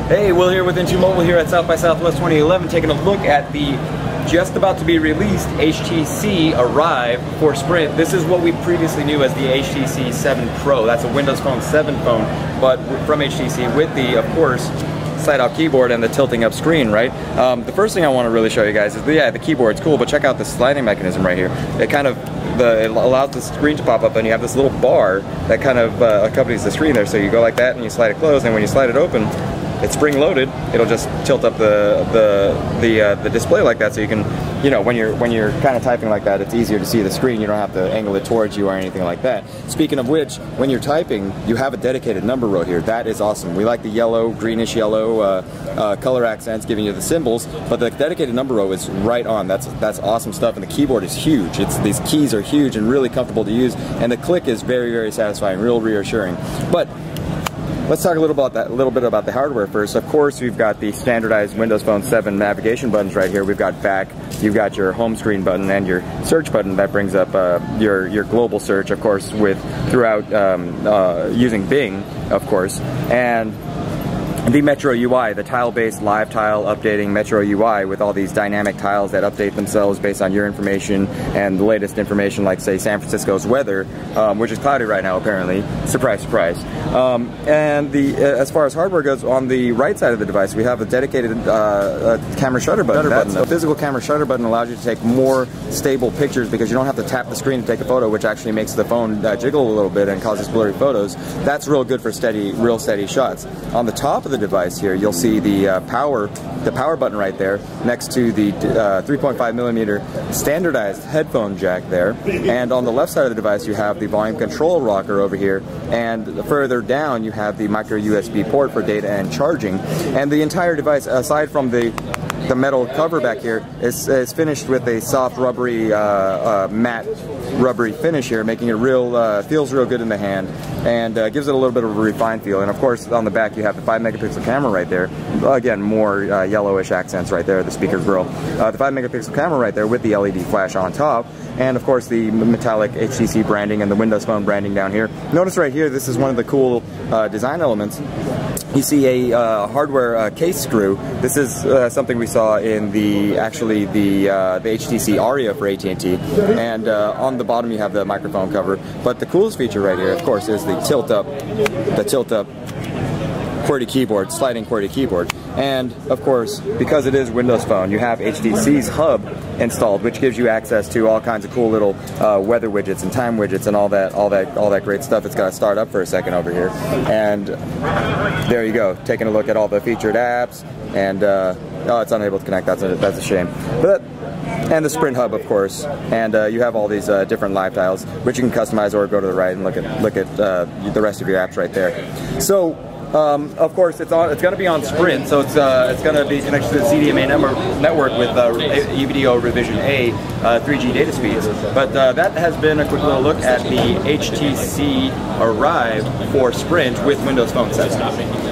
Hey, Will here with Into Mobile here at South by Southwest 2011, taking a look at the just about to be released HTC Arrive for Sprint. This is what we previously knew as the HTC 7 Pro. That's a Windows Phone 7 phone, but from HTC with the, of course, slide-out keyboard and the tilting up screen, right? The first thing I want to really show you guys is, the keyboard's cool, but check out the sliding mechanism right here. It kind of, it allows the screen to pop up, and you have this little bar that kind of accompanies the screen there. So you go like that and you slide it closed, and when you slide it open, it's spring loaded. It'll just tilt up the display like that, so you can, you know, when you're kind of typing like that, it's easier to see the screen. You don't have to angle it towards you or anything like that. Speaking of which, when you're typing, you have a dedicated number row here. That is awesome. We like the yellow, greenish yellow color accents giving you the symbols, but the dedicated number row is right on. That's awesome stuff, and the keyboard is huge. These keys are huge and really comfortable to use, and the click is very, very satisfying, real reassuring. But let's talk a little bit about the hardware first. Of course, we've got the standardized Windows Phone 7 navigation buttons right here. We've got back, you've got your home screen button and your search button that brings up your global search, of course, throughout using Bing, of course, and the Metro UI, the tile-based live tile updating Metro UI with all these dynamic tiles that update themselves based on your information and the latest information, like say San Francisco's weather, which is cloudy right now apparently. Surprise, surprise. And as far as hardware goes, on the right side of the device we have a dedicated camera shutter button. A physical camera shutter button allows you to take more stable pictures because you don't have to tap the screen to take a photo, which actually makes the phone jiggle a little bit and causes blurry photos. That's real good for real steady shots. On the top of the device here, you'll see the power button right there next to the 3.5mm standardized headphone jack there, and on the left side of the device you have the volume control rocker over here, and further down you have the micro USB port for data and charging. And the entire device, aside from the metal cover back here, is finished with a soft rubbery matte rubbery finish here, making it feels real good in the hand, and gives it a little bit of a refined feel. And of course on the back you have the 5-megapixel camera right there. Again, more yellowish accents right there, the speaker grill. The 5-megapixel camera right there with the LED flash on top, and of course the metallic HTC branding and the Windows Phone branding down here. Notice right here, this is one of the cool design elements. You see a hardware case screw. This is something we saw in the HTC Arrive for AT&T, and on the bottom you have the microphone cover. But the coolest feature right here, of course, is the tilt up QWERTY keyboard, sliding QWERTY keyboard. And of course, because it is Windows Phone, you have HTC's hub installed, which gives you access to all kinds of cool little weather widgets and time widgets and all that great stuff. It's got to start up for a second over here, and there you go, taking a look at all the featured apps. And oh, it's unable to connect. That's a shame. But and the Sprint hub, of course, and you have all these different live tiles, which you can customize or go to the right and look at the rest of your apps right there. So. Of course, it's going to be on Sprint, so it's going to be connected to the CDMA network with EVDO Revision A 3G data speeds. But that has been a quick little look at the HTC Arrive for Sprint with Windows Phone 7.